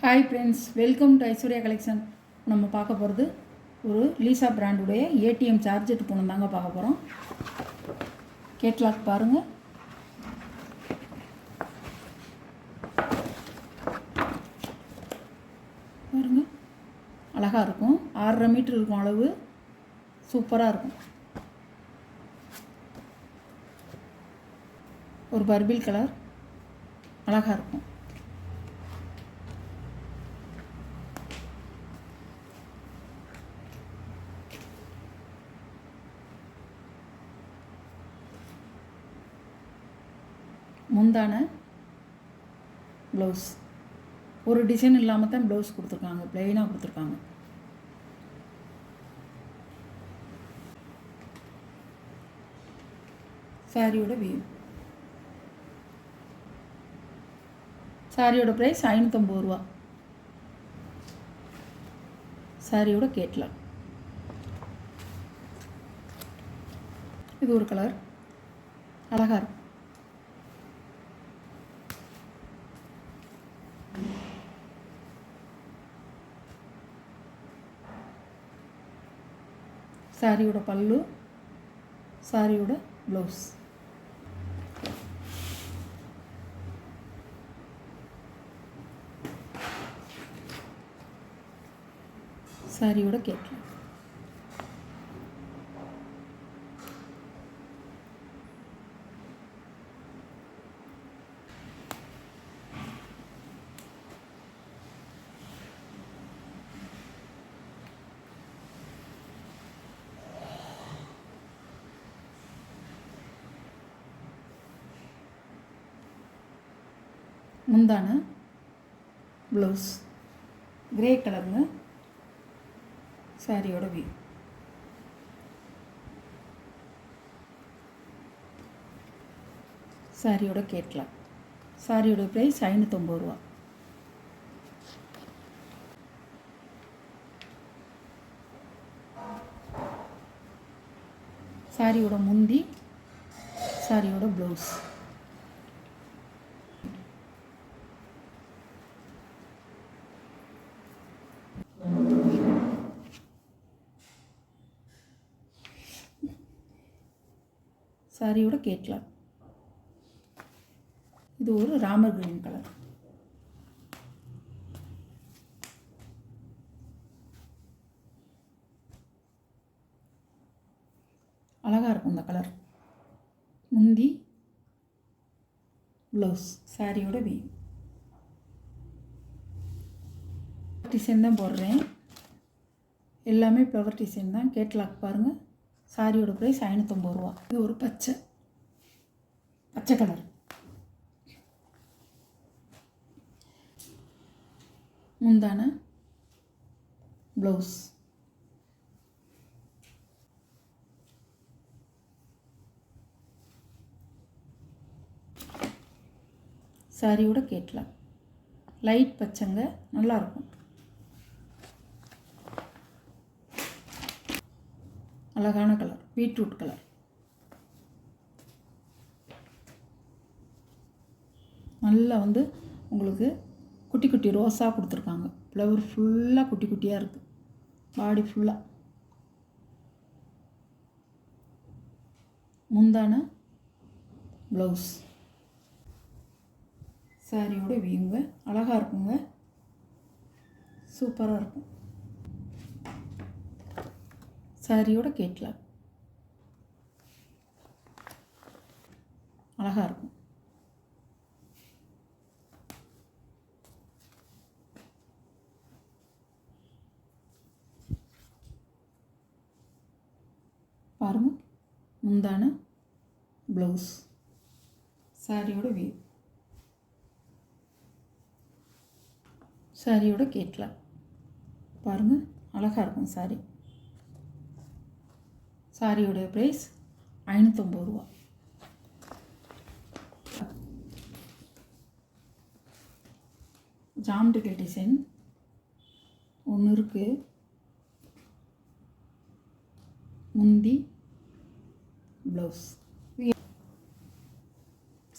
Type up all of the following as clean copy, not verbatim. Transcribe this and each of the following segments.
Hi friends, welcome to Aishwarya collection. நம்ம பார்க்க போகிறது ஒரு லீசா பிராண்டுடைய ஏடிஎம் சார்ஜெட் ஃபோன் தாங்க பார்க்க போகிறோம். கேட்லாக் பாருங்கள். பாருங்கள், அழகாக இருக்கும். 6.5 மீட்டர் இருக்கும் அளவு. சூப்பராக இருக்கும். ஒரு பர்பிள் கலர் அழகாக இருக்கும். முந்தான ப்ளவுஸ் ஒரு டிசைன் இல்லாமல் தான் ப்ளவுஸ் கொடுத்துருக்காங்க, ப்ளெயினாக கொடுத்துருக்காங்க. சாரியோட வியூ. சாரியோட ப்ரைஸ் 550 ரூபா. சாரியோட கேட்லாக். இது ஒரு கலர் அழகாக இருக்கும். சாரியோட பல்லு, சாரியோட ப்ளவுஸ். சாரியோட கேட்லாக். முந்தான ப்ளவுஸ் கிரே கலருங்க. சாரியோட வியூ. சாரியோட கேட்லாக். சாரியோட ப்ரைஸ் 550 ரூபா. சாரியோட முந்தி, சாரியோட ப்ளவுஸ். சாரியோட கேட்லாக். இது ஒரு ராமர் கிரீன் கலர். அழகாக இருக்கும் இந்த கலர். முந்தி, ப்ளவுஸ். சாரியோட வி. டிசைன் தான் போடுறேன், எல்லாமே ஃப்ளவர் டிசைன் தான். கேட்லாக் பாருங்கள். சாரியோட ப்ரைஸ் 550 ரூபா. இது ஒரு பச்சை கலர். முந்தான ப்ளவுஸ். சாரியோட கேட்லாக். லைட் பச்சைங்க, நல்லாயிருக்கும். அழகான கலர், பீட்ரூட் கலர். நல்லா உங்களுக்கு குட்டி குட்டி ரோஸாக கொடுத்துருக்காங்க. ஃப்ளவர் ஃபுல்லாக குட்டி குட்டியாக இருக்குது, பாடி ஃபுல்லாக. முந்தான ப்ளவுஸ். சாரியோட வியூங்க அழகாக இருக்குங்க, சூப்பராக இருக்கும். சாரியோட கேட்லாக். அழகாக இருக்கும். பாருங்கள், முந்தான ப்ளவுஸ். சாரியோட வியூ. சாரியோட கேட்லாக். பாருங்கள், அழகாக இருக்கும் சாரி. சாரியோட ப்ரைஸ் 550 ரூபா. ஜாமெட்ரிக்கல் டிசைன் ஒன்று இருக்குது. முந்தி, ப்ளவுஸ்.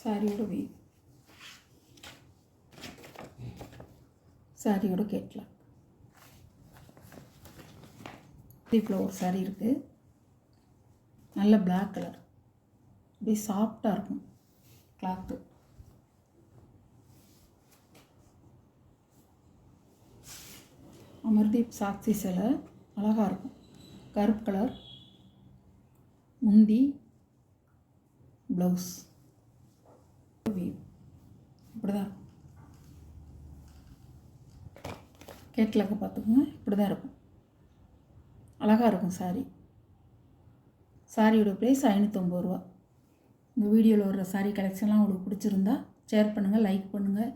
சாரியோட வீ. சாரியோட கேட்லாக். ஃப்ளவர் சாரி இருக்குது. நல்ல பிளாக் கலர், அப்படியே சாஃப்டாக இருக்கும் கிளாத்து. அமர்தீப் சாக்சி சிலை அழகாக இருக்கும். கருப்பு கலர் முந்தி, ப்ளவுஸ் இப்படி தான் இருக்கும். கேட்லாக்க பார்த்துக்கோங்க, இப்படி தான் இருக்கும். அழகாக இருக்கும் சாரி. சாரியோட ப்ரைஸ் 550 ரூபா. இந்த வீடியோவில் வர்ற சாரி கலெக்ஷன்லாம் உங்களுக்கு பிடிச்சிருந்தா ஷேர் பண்ணுங்கள், லைக் பண்ணுங்கள்,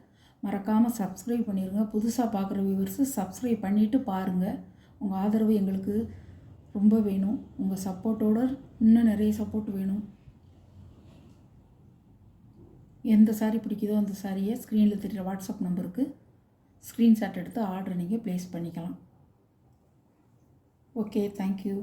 மறக்காமல் சப்ஸ்கிரைப் பண்ணிடுங்க. புதுசாக பார்க்குற வியூவர்ஸு சப்ஸ்கிரைப் பண்ணிவிட்டு பாருங்கள். உங்கள் ஆதரவு எங்களுக்கு ரொம்ப வேணும். உங்கள் சப்போர்ட்டோடு இன்னும் நிறைய சப்போர்ட் வேணும். எந்த சாரி பிடிக்குதோ அந்த சாரியை ஸ்க்ரீனில் தெரிகிற வாட்ஸ்அப் நம்பருக்கு ஸ்க்ரீன்ஷாட் எடுத்து ஆர்டர் நீங்கள் ப்ளேஸ் பண்ணிக்கலாம். Okay, thank you.